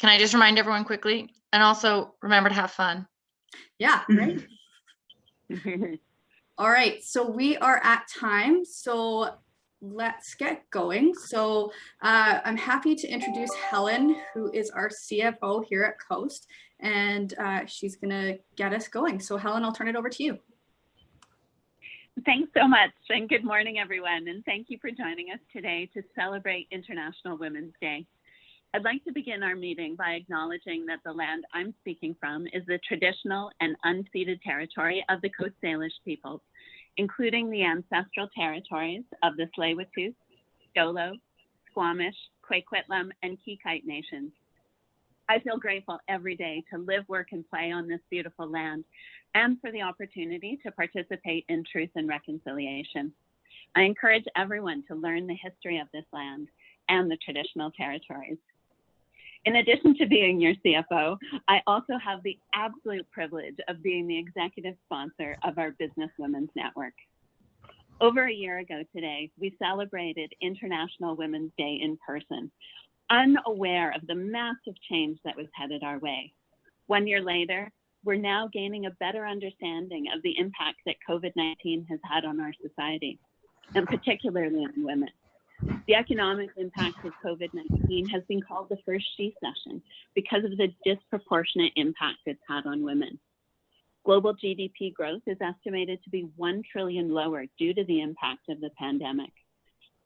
Can I just remind everyone quickly? And also remember to have fun. Yeah, right. All right, so we are at time, so let's get going. So I'm happy to introduce Helen, who is our CFO here at Coast, and she's gonna get us going. So Helen, I'll turn it over to you. Thanks so much, and good morning, everyone, and thank you for joining us today to celebrate International Women's Day. I'd like to begin our meeting by acknowledging that the land I'm speaking from is the traditional and unceded territory of the Coast Salish peoples, including the ancestral territories of the Tsleil-Waututh, Dolo, Squamish, Quequitlam, and Kikite nations. I feel grateful every day to live, work, and play on this beautiful land, and for the opportunity to participate in truth and reconciliation. I encourage everyone to learn the history of this land and the traditional territories. In addition to being your CFO, I also have the absolute privilege of being the executive sponsor of our Business Women's Network. Over a year ago today, we celebrated International Women's Day in person, unaware of the massive change that was headed our way. 1 year later, we're now gaining a better understanding of the impact that COVID-19 has had on our society, and particularly on women. The economic impact of COVID-19 has been called the first she session because of the disproportionate impact it's had on women. Global GDP growth is estimated to be 1 trillion lower due to the impact of the pandemic.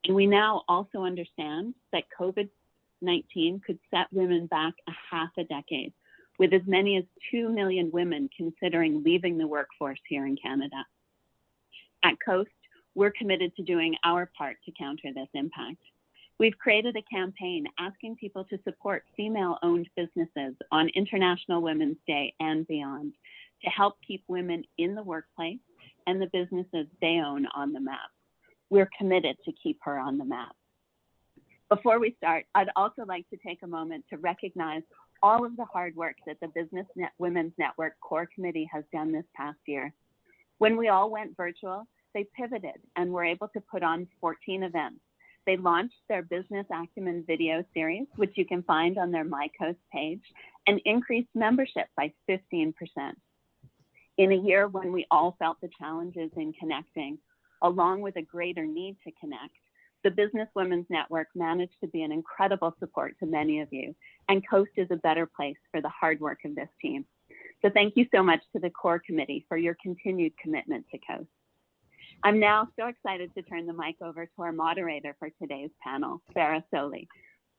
And we now also understand that COVID-19 could set women back a half a decade, with as many as 2 million women considering leaving the workforce here in Canada. At Coast, we're committed to doing our part to counter this impact. We've created a campaign asking people to support female-owned businesses on International Women's Day and beyond to help keep women in the workplace and the businesses they own on the map. We're committed to keep her on the map. Before we start, I'd also like to take a moment to recognize all of the hard work that the Women's Network Core Committee has done this past year. When we all went virtual, they pivoted and were able to put on 14 events. They launched their Business Acumen video series, which you can find on their MyCoast page, and increased membership by 15%. In a year when we all felt the challenges in connecting, along with a greater need to connect, the Business Women's Network managed to be an incredible support to many of you, and Coast is a better place for the hard work of this team. So thank you so much to the Core Committee for your continued commitment to Coast. I'm now so excited to turn the mic over to our moderator for today's panel, Farah Soli,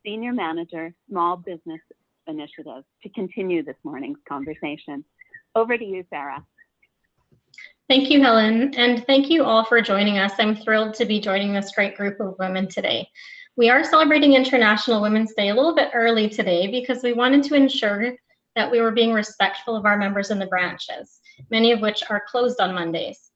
Senior Manager, Small Business Initiatives, to continue this morning's conversation. Over to you, Farah. Thank you, Helen, and thank you all for joining us. I'm thrilled to be joining this great group of women today. We are celebrating International Women's Day a little bit early today because we wanted to ensure that we were being respectful of our members in the branches, many of which are closed on Mondays.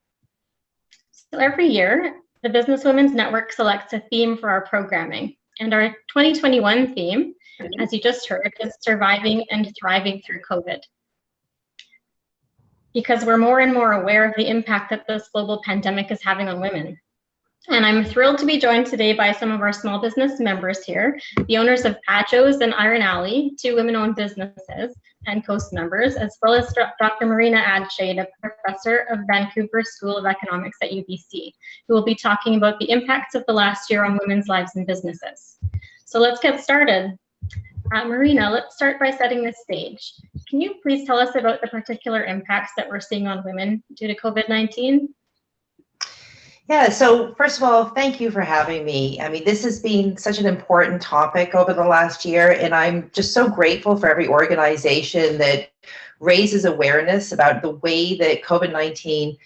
So every year, the Business Women's Network selects a theme for our programming, and our 2021 theme, as you just heard, is Surviving and Thriving Through COVID. Because we're more and more aware of the impact that this global pandemic is having on women. And I'm thrilled to be joined today by some of our small business members here, the owners of Patcho's and Iron Alley, 2 women-owned businesses and Coast members, as well as Dr. Marina Adshade, a professor of Vancouver School of Economics at UBC, who will be talking about the impacts of the last year on women's lives and businesses. So let's get started. Marina, let's start by setting the stage. Can you please tell us about the particular impacts that we're seeing on women due to COVID-19? Yeah, so first of all, thank you for having me. I mean, this has been such an important topic over the last year, and I'm just so grateful for every organization that raises awareness about the way that COVID-19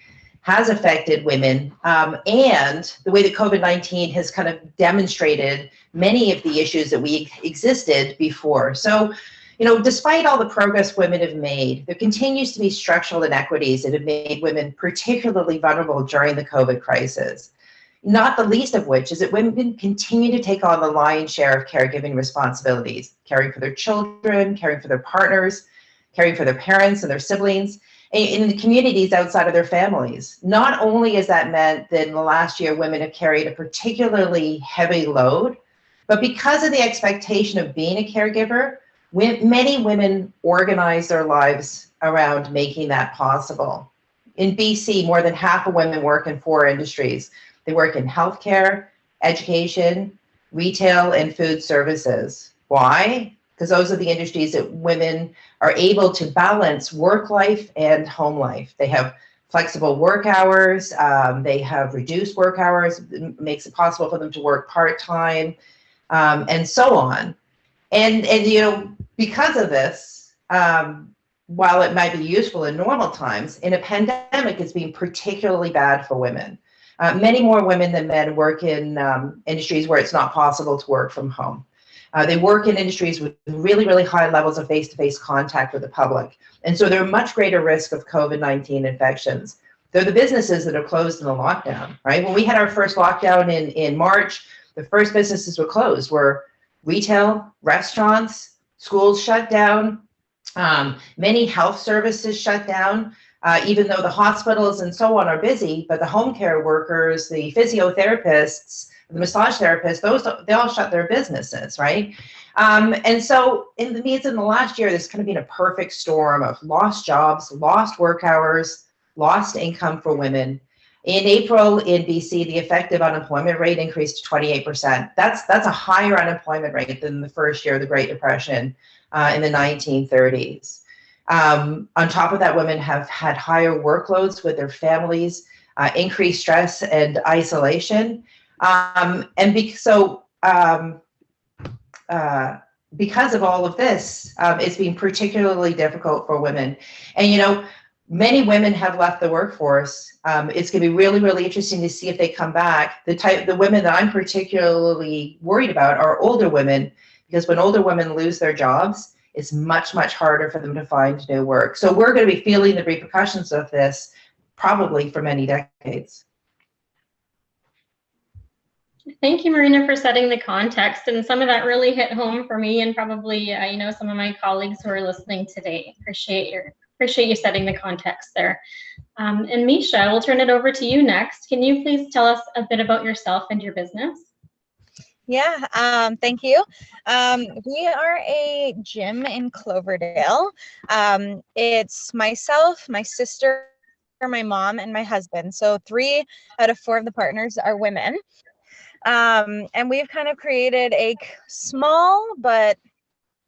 has affected women, and the way that COVID-19 has kind of demonstrated many of the issues that we existed before. So, you know, despite all the progress women have made, there continues to be structural inequities that have made women particularly vulnerable during the COVID crisis. Not the least of which is that women continue to take on the lion's share of caregiving responsibilities, caring for their children, caring for their partners, caring for their parents and their siblings, in the communities outside of their families. Not only has that meant that in the last year, women have carried a particularly heavy load, but because of the expectation of being a caregiver, Many women organize their lives around making that possible. In BC, more than half of women work in 4 industries. They work in healthcare, education, retail, and food services. Why? Because those are the industries that women are able to balance work life and home life. They have flexible work hours. They have reduced work hours. It makes it possible for them to work part-time, and so on. And you know, because of this, while it might be useful in normal times, in a pandemic, it's been particularly bad for women. Many more women than men work in industries where it's not possible to work from home. They work in industries with really, really high levels of face-to-face contact with the public. And so they're a much greater risk of COVID-19 infections. They're the businesses that are closed in the lockdown, right? When we had our first lockdown in March, the first businesses were closed were retail, restaurants, schools shut down, many health services shut down, even though the hospitals and so on are busy, but the home care workers, the physiotherapists, the massage therapists, they all shut their businesses, right? And so in the last year, there's kind of been a perfect storm of lost jobs, lost work hours, lost income for women. In April in BC, the effective unemployment rate increased to 28%. That's a higher unemployment rate than the first year of the Great Depression in the 1930s. On top of that, women have had higher workloads with their families, increased stress and isolation. Because of all of this, it's been particularly difficult for women. And, you know, many women have left the workforce. It's going to be really, really interesting to see if they come back. The women that I'm particularly worried about are older women, because when older women lose their jobs, it's much, much harder for them to find new work. So we're going to be feeling the repercussions of this probably for many decades. Thank you, Marina, for setting the context. And some of that really hit home for me and probably, some of my colleagues who are listening today. Appreciate you setting the context there. And Misha, we'll turn it over to you next. Can you please tell us a bit about yourself and your business? Yeah, thank you. We are a gym in Cloverdale. It's myself, my sister, my mom, and my husband. So 3 out of 4 of the partners are women. And we've kind of created a small but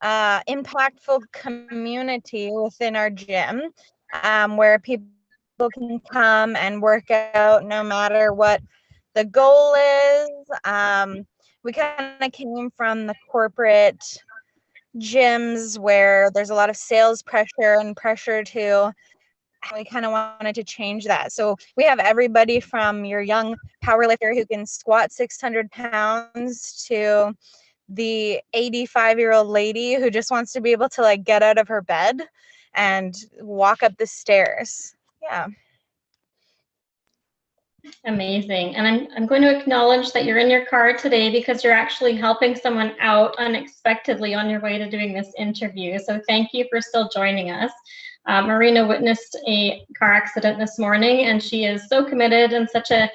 impactful community within our gym, where people can come and work out no matter what the goal is. We kind of came from the corporate gyms where there's a lot of sales pressure and pressure to, we kind of wanted to change that. So we have everybody from your young powerlifter who can squat 600 pounds to the 85-year-old lady who just wants to be able to like get out of her bed and walk up the stairs. Yeah. Amazing. And I'm going to acknowledge that you're in your car today because you're actually helping someone out unexpectedly on your way to doing this interview. So thank you for still joining us. Marina witnessed a car accident this morning, and she is so committed and such an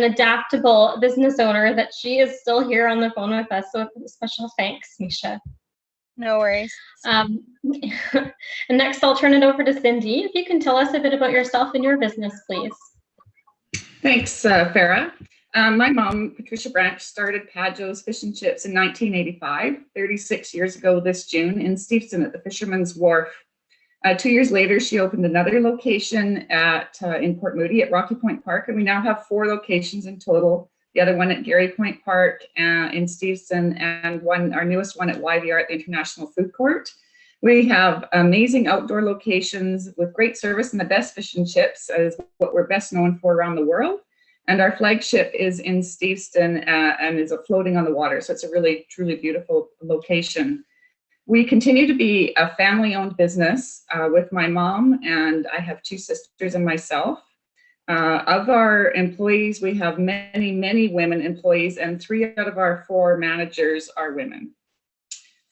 adaptable business owner that she is still here on the phone with us. So special thanks, Misha. No worries. And next, I'll turn it over to Cindy. If you can tell us a bit about yourself and your business, please. Thanks, Farah. My mom, Patricia Branch, started Padjo's Fish and Chips in 1985, 36 years ago this June, in Steveston at the Fisherman's Wharf. 2 years later, she opened another location in Port Moody at Rocky Point Park, and we now have 4 locations in total. The other one at Gary Point Park in Steveston, and our newest one at YVR at the International Food Court. We have amazing outdoor locations with great service, and the best fish and chips is what we're best known for around the world. And our flagship is in Steveston and is floating on the water. So it's a really, truly beautiful location. We continue to be a family-owned business with my mom, and I have 2 sisters and myself. Of our employees, we have many, many women employees, and 3 out of our 4 managers are women.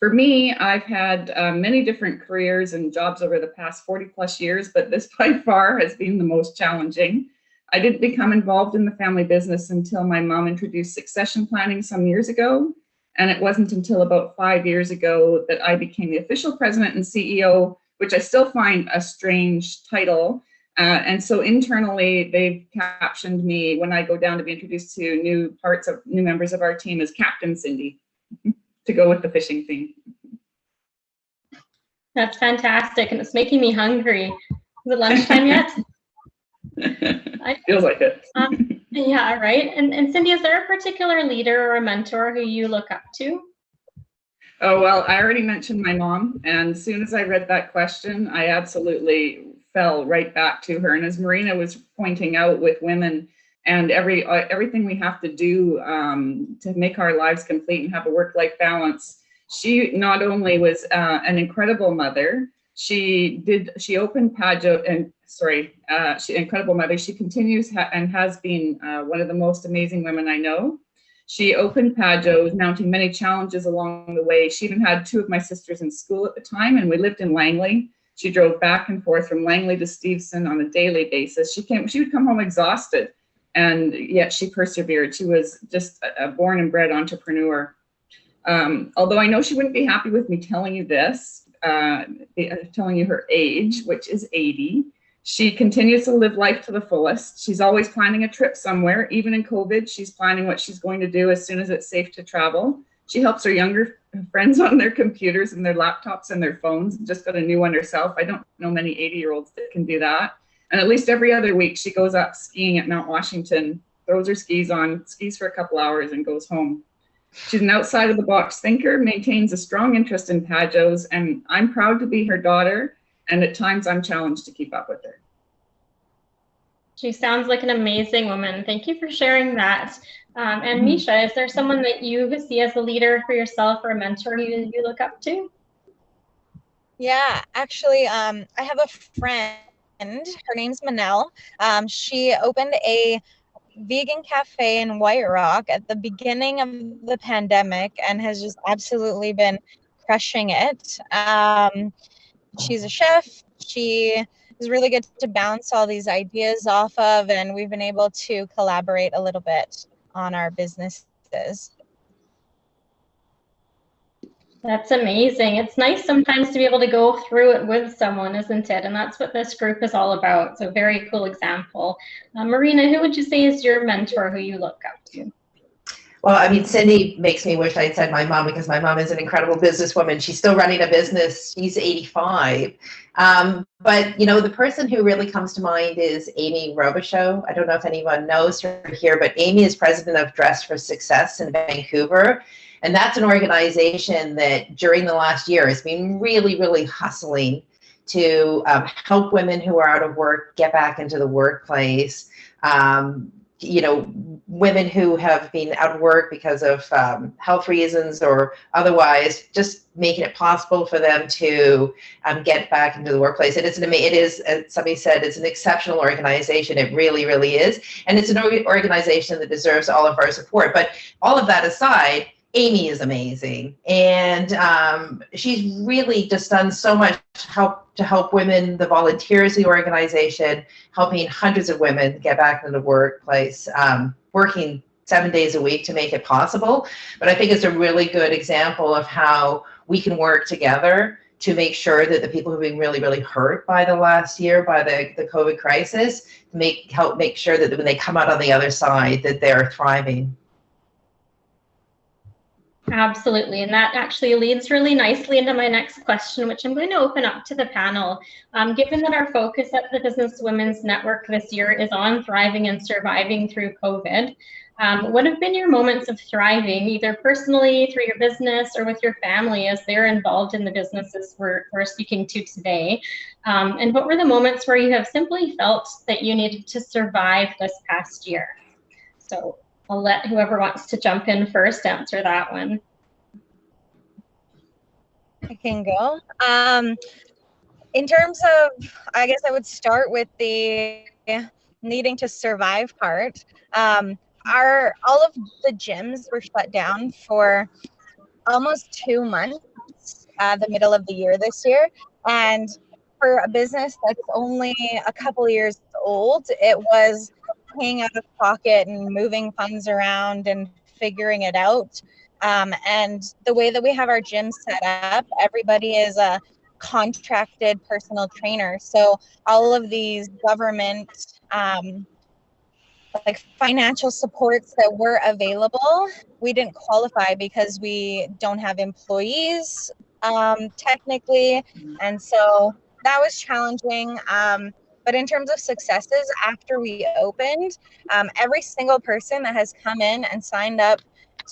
For me, I've had many different careers and jobs over the past 40 plus years, but this by far has been the most challenging. I didn't become involved in the family business until my mom introduced succession planning some years ago. And it wasn't until about 5 years ago that I became the official president and CEO, which I still find a strange title. And so internally, they've captioned me when I go down to be introduced to new members of our team as Captain Cindy, to go with the fishing theme. That's fantastic, and it's making me hungry. Is it lunchtime yet? Feels like it. Yeah, right. And Cindy, is there a particular leader or a mentor who you look up to? Oh, well, I already mentioned my mom, and as soon as I read that question, I absolutely fell right back to her. And as Marina was pointing out with women and everything we have to do to make our lives complete and have a work-life balance, she not only was an incredible mother, she opened Pajo, and incredible mother. She continues and has been one of the most amazing women I know. She opened Pajo's, mounting many challenges along the way. She even had 2 of my sisters in school at the time, and we lived in Langley. She drove back and forth from Langley to Steveston on a daily basis. She would come home exhausted, and yet she persevered. She was just a born and bred entrepreneur. Although I know she wouldn't be happy with me telling you this, telling you her age, which is 80. She continues to live life to the fullest. She's always planning a trip somewhere. Even in COVID, she's planning what she's going to do as soon as it's safe to travel. She helps her younger friends on their computers and their laptops and their phones. Just got a new one herself. I don't know many 80-year-olds that can do that. And at least every other week, she goes up skiing at Mount Washington, throws her skis on, skis for a couple hours, and goes home. She's an outside-of-the-box thinker, maintains a strong interest in Pajos, and I'm proud to be her daughter, and at times I'm challenged to keep up with her. She sounds like an amazing woman. Thank you for sharing that. And Misha, is there someone that you see as a leader for yourself or a mentor you look up to? Yeah, actually, I have a friend. Her name's Manel. She opened a vegan cafe in White Rock at the beginning of the pandemic and has just absolutely been crushing it. She's a chef. She is really good to bounce all these ideas off of, and we've been able to collaborate a little bit on our businesses. That's amazing. It's nice sometimes to be able to go through it with someone, isn't it? And that's what this group is all about. So very cool example. Marina, who would you say is your mentor who you look up to? Well, I mean, Cindy makes me wish I'd said my mom, because my mom is an incredible businesswoman. She's still running a business. She's 85. But, you know, the person who really comes to mind is Amy Robichaud. I don't know if anyone knows her here, but Amy is president of Dress for Success in Vancouver. And that's an organization that during the last year has been really, really hustling to help women who are out of work get back into the workplace. You know, women who have been out of work because of health reasons or otherwise, just making it possible for them to get back into the workplace. And it is, as somebody said, it's an exceptional organization. It really, really is. And it's an organization that deserves all of our support. But all of that aside, Amy is amazing, and she's really just done so much to help women, the volunteers of the organization, helping hundreds of women get back into the workplace, working 7 days a week to make it possible. But I think it's a really good example of how we can work together to make sure that the people who've been really, really hurt by the last year, by the COVID crisis, help make sure that when they come out on the other side, that they're thriving. Absolutely, and that actually leads really nicely into my next question, which I'm going to open up to the panel. Given that our focus at the Business Women's Network this year is on thriving and surviving through COVID, what have been your moments of thriving, either personally, through your business, or with your family as they're involved in the businesses we're speaking to today? And what were the moments where you have simply felt that you needed to survive this past year? So I'll let whoever wants to jump in first answer that one. I can go. In terms of, I guess I would start with the needing to survive part. All of the gyms were shut down for almost 2 months, the middle of the year this year. And for a business that's only a couple years old, it was paying out of pocket and moving funds around and figuring it out. And the way that we have our gym set up, everybody is a contracted personal trainer. So all of these government like financial supports that were available, we didn't qualify because we don't have employees technically. And so that was challenging. But in terms of successes, after we opened, every single person that has come in and signed up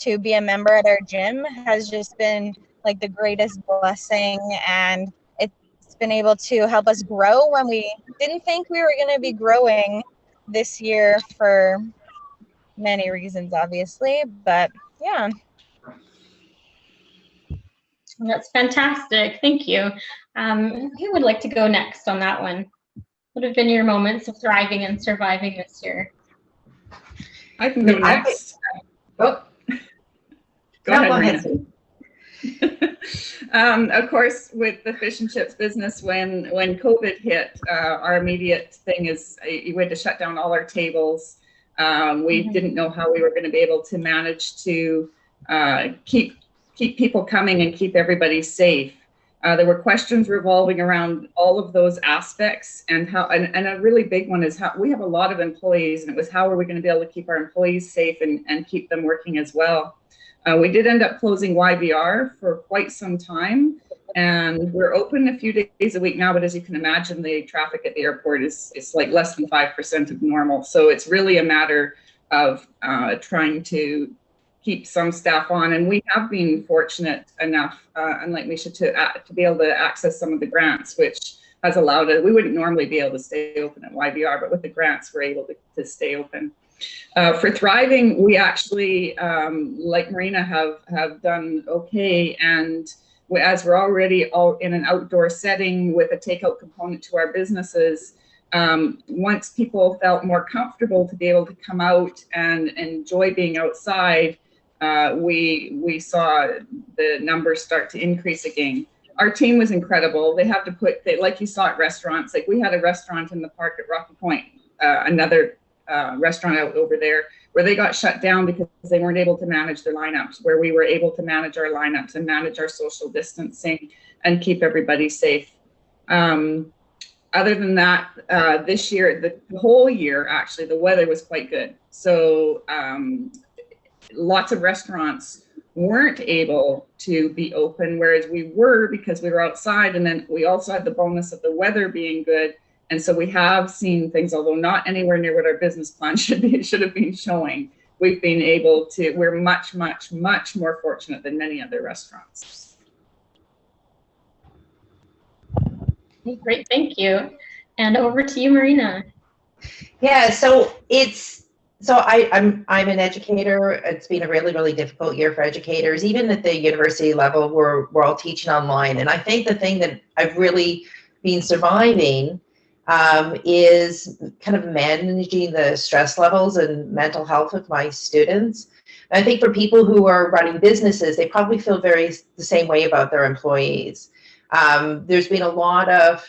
to be a member at our gym has just been like the greatest blessing. And it's been able to help us grow when we didn't think we were going to be growing this year for many reasons, obviously. But yeah. That's fantastic. Thank you. Who would like to go next on that one? What have been your moments of thriving and surviving this year? I can go next. Oh, Go ahead. Of course, with the fish and chips business, when COVID hit, our immediate thing is we had to shut down all our tables. We didn't know how we were going to be able to manage to keep people coming and keep everybody safe. There were questions revolving around all of those aspects, and a really big one is how we have a lot of employees, and it was how are we going to be able to keep our employees safe and keep them working as well. We did end up closing YVR for quite some time, and we're open a few days a week now, but as you can imagine, the traffic at the airport is like less than 5% of normal. So it's really a matter of trying to keep some staff on, and we have been fortunate enough, unlike Misha, to be able to access some of the grants, which has allowed it. We wouldn't normally be able to stay open at YVR, but with the grants, we're able to stay open. For thriving, we actually, like Marina, have done okay, and as we're already all in an outdoor setting with a takeout component to our businesses, once people felt more comfortable to be able to come out and enjoy being outside, we saw the numbers start to increase again. Our team was incredible. They have to like you saw at restaurants, like we had a restaurant in the park at Rocky Point, another restaurant out over there, where they got shut down because they weren't able to manage their lineups, where we were able to manage our lineups and manage our social distancing and keep everybody safe. Other than that, this year, the whole year, actually, the weather was quite good. So lots of restaurants weren't able to be open, whereas we were, because we were outside, and then we also had the bonus of the weather being good. And so we have seen things, although not anywhere near what our business plan should have been showing. We've been able to, we're much, much, much more fortunate than many other restaurants. Great, thank you. And over to you, Marina. Yeah, so I'm an educator. It's been a really, really difficult year for educators. Even at the university level, we're all teaching online. And I think the thing that I've really been surviving is kind of managing the stress levels and mental health of my students. And I think for people who are running businesses, they probably feel the same way about their employees. There's been a lot of,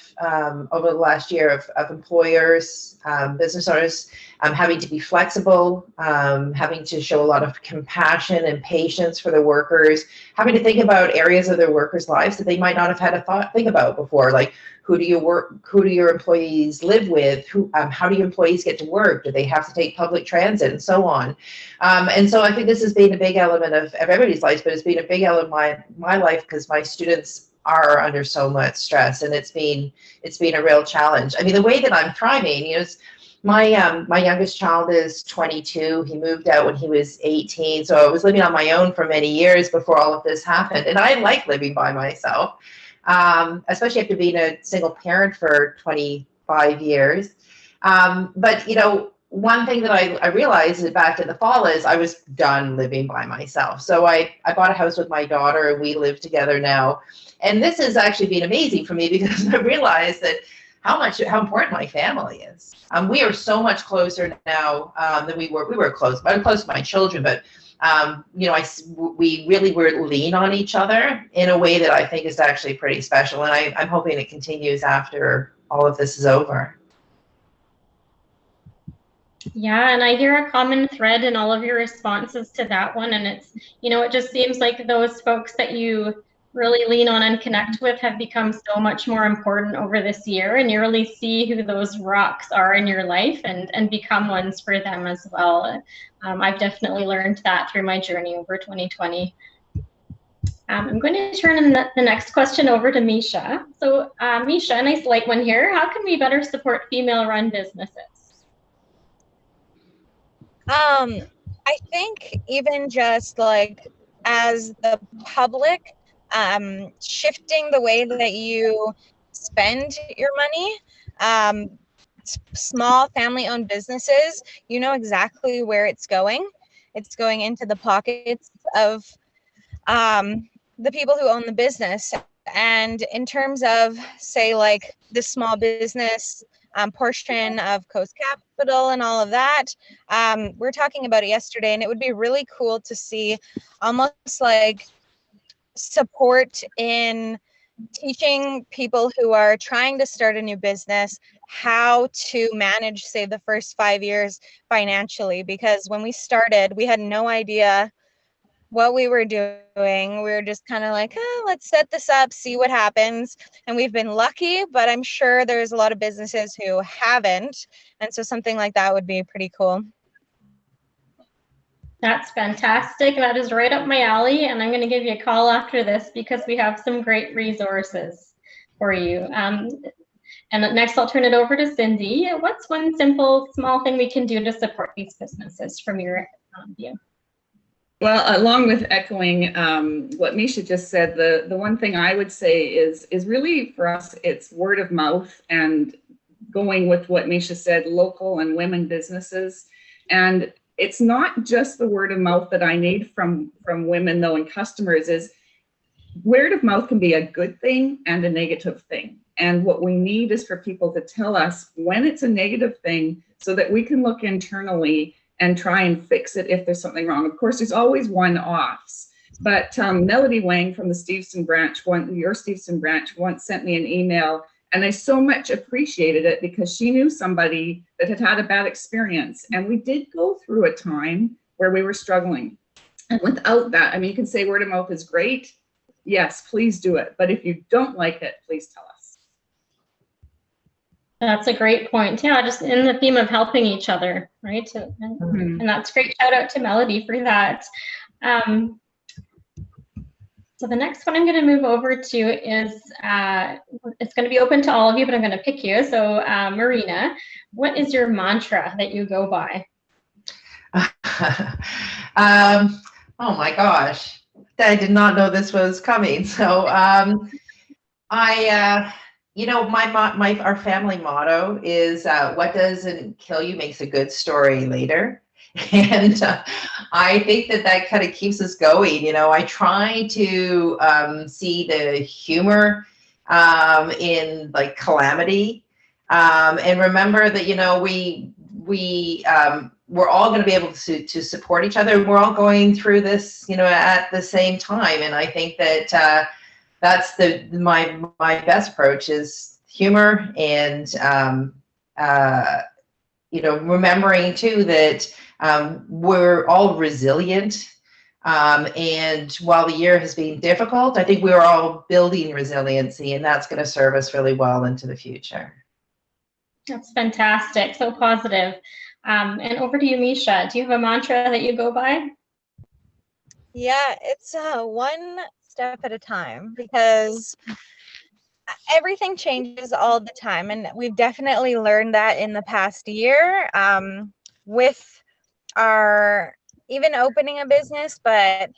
over the last year, of employers, business owners having to be flexible, having to show a lot of compassion and patience for the workers, having to think about areas of their workers' lives that they might not have had a think about before, like who do your employees live with, how do your employees get to work, do they have to take public transit, and so on. And so I think this has been a big element of everybody's life, but it's been a big element of my life because my students are under so much stress, and it's been a real challenge. I mean, the way that I'm thriving, is my youngest child is 22. He moved out when he was 18, so I was living on my own for many years before all of this happened, and I like living by myself, especially after being a single parent for 25 years. But one thing that I realized back in the fall is I was done living by myself. So I bought a house with my daughter, and we live together now. And this has actually been amazing for me because I realized that how important my family is. We are so much closer now than we were. We were close. I'm close to my children, but we really were lean on each other in a way that I think is actually pretty special. And I'm hoping it continues after all of this is over. Yeah, and I hear a common thread in all of your responses to that one. And it's, it just seems like those folks that you really lean on and connect with have become so much more important over this year. And you really see who those rocks are in your life and become ones for them as well. I've definitely learned that through my journey over 2020. I'm going to turn the next question over to Misha. So Misha, nice light one here. How can we better support female-run businesses? I think even just like as the public, shifting the way that you spend your money, small family-owned businesses, you know exactly where it's going. It's going into the pockets of the people who own the business. And in terms of, say, like the small business portion of Coast Capital and all of that, we're talking about it yesterday, and it would be really cool to see almost like support in teaching people who are trying to start a new business how to manage, say, the first 5 years financially, because when we started, we had no idea what we were doing. We were just kind of like, let's set this up, see what happens. And we've been lucky, but I'm sure there's a lot of businesses who haven't. And so something like that would be pretty cool. That's fantastic. That is right up my alley. And I'm going to give you a call after this because we have some great resources for you. And next, I'll turn it over to Cindy. What's one simple, small thing we can do to support these businesses from your view? Well, along with echoing what Misha just said, the one thing I would say is really for us, it's word of mouth and going with what Misha said, local and women businesses. And it's not just the word of mouth that I need from women though and customers. Is word of mouth can be a good thing and a negative thing. And what we need is for people to tell us when it's a negative thing so that we can look internally and try and fix it if there's something wrong. Of course, there's always one-offs, but Melody Wang from the Stevenson branch, your Stevenson branch, once sent me an email, and I so much appreciated it because she knew somebody that had had a bad experience. And we did go through a time where we were struggling. And without that, I mean, you can say word of mouth is great. Yes, please do it. But if you don't like it, please tell us. That's a great point. Yeah, just in the theme of helping each other, right? And that's great. Shout out to Melody for that. So the next one I'm going to move over to is, it's going to be open to all of you, but I'm going to pick you. So Marina, what is your mantra that you go by? Oh my gosh, I did not know this was coming. So our family motto is what doesn't kill you makes a good story later. And I think that kind of keeps us going. I try to see the humor in like calamity, and remember that we're all going to be able to support each other. We're all going through this, at the same time. And I think that that's my best approach is humor and remembering too that we're all resilient. And while the year has been difficult, I think we're all building resiliency, and that's going to serve us really well into the future. That's fantastic. So positive. And over to you, Misha. Do you have a mantra that you go by? Yeah, it's one step at a time, because everything changes all the time. And we've definitely learned that in the past year with our even opening a business, but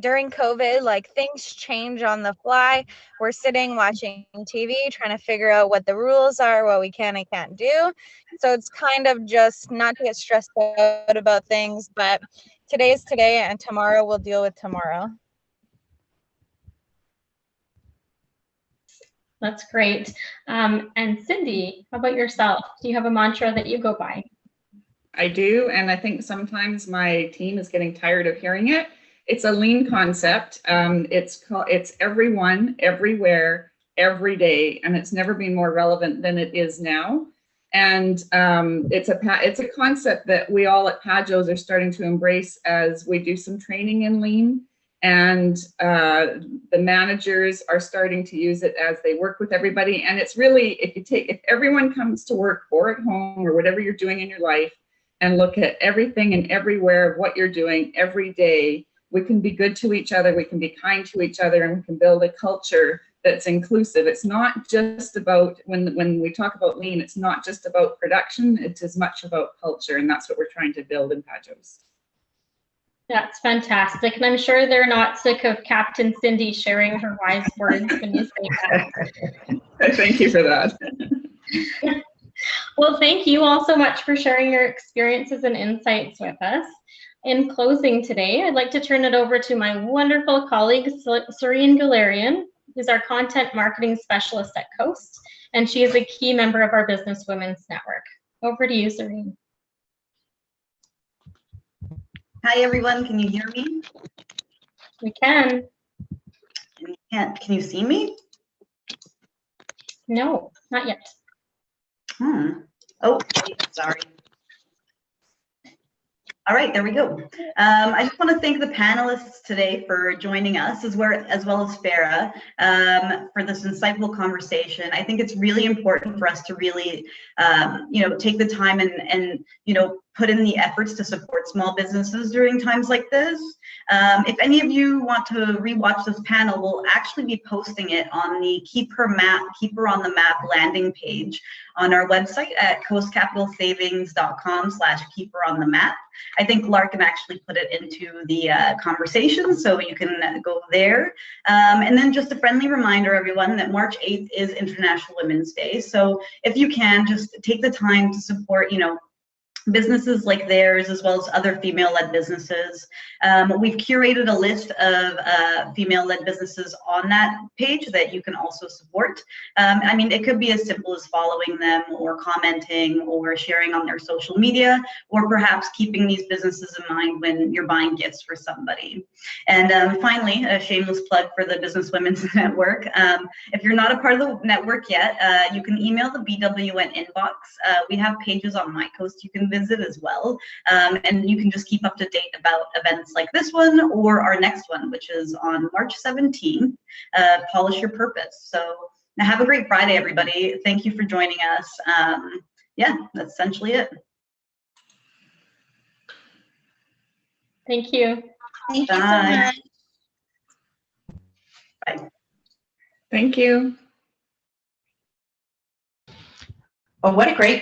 during COVID, like things change on the fly. We're sitting watching TV, trying to figure out what the rules are, what we can and can't do. So it's kind of just not to get stressed out about things, but today is today and tomorrow we'll deal with tomorrow. That's great. And Cindy, how about yourself? Do you have a mantra that you go by? I do, and I think sometimes my team is getting tired of hearing it. It's a lean concept. It's everyone, everywhere, every day, and it's never been more relevant than it is now. And it's a concept that we all at Padjo's are starting to embrace as we do some training in lean. And the managers are starting to use it as they work with everybody. And it's really, if everyone comes to work or at home or whatever you're doing in your life and look at everything and everywhere of what you're doing every day, we can be good to each other, we can be kind to each other, and we can build a culture that's inclusive. It's not just about, when we talk about lean, it's not just about production, it's as much about culture, and that's what we're trying to build in Padjo's. That's fantastic. And I'm sure they're not sick of Captain Cindy sharing her wise words when you say that. Thank you for that. Well, thank you all so much for sharing your experiences and insights with us. In closing today, I'd like to turn it over to my wonderful colleague, Serene Galarian, who's our content marketing specialist at Coast, and she is a key member of our Business Women's Network. Over to you, Serene. Hi, everyone. Can you hear me? We can. Can you see me? No, not yet. Oh, sorry. All right, there we go. I just want to thank the panelists today for joining us, as well as Farah, for this insightful conversation. I think it's really important for us to really, take the time and put in the efforts to support small businesses during times like this. If any of you want to rewatch this panel, we'll actually be posting it on the Keep Her on the Map landing page on our website at coastcapitalsavings.com/keepheronthemap. I think Larkin actually put it into the conversation, so you can go there. And then just a friendly reminder, everyone, that March 8th is International Women's Day. So if you can, just take the time to support, businesses like theirs, as well as other female-led businesses. We've curated a list of female-led businesses on that page that you can also support. I mean, it could be as simple as following them or commenting or sharing on their social media, or perhaps keeping these businesses in mind when you're buying gifts for somebody. And finally, a shameless plug for the Business Women's Network. If you're not a part of the network yet, you can email the BWN inbox. We have pages on MyCoast you can visit as well, and you can just keep up to date about events like this one or our next one, which is on March 17th, Polish Your Purpose. So now have a great Friday, everybody. Thank you for joining us. Yeah, that's essentially it. Thank you. Thank you so Bye. much. Bye. Thank you. Well, what a great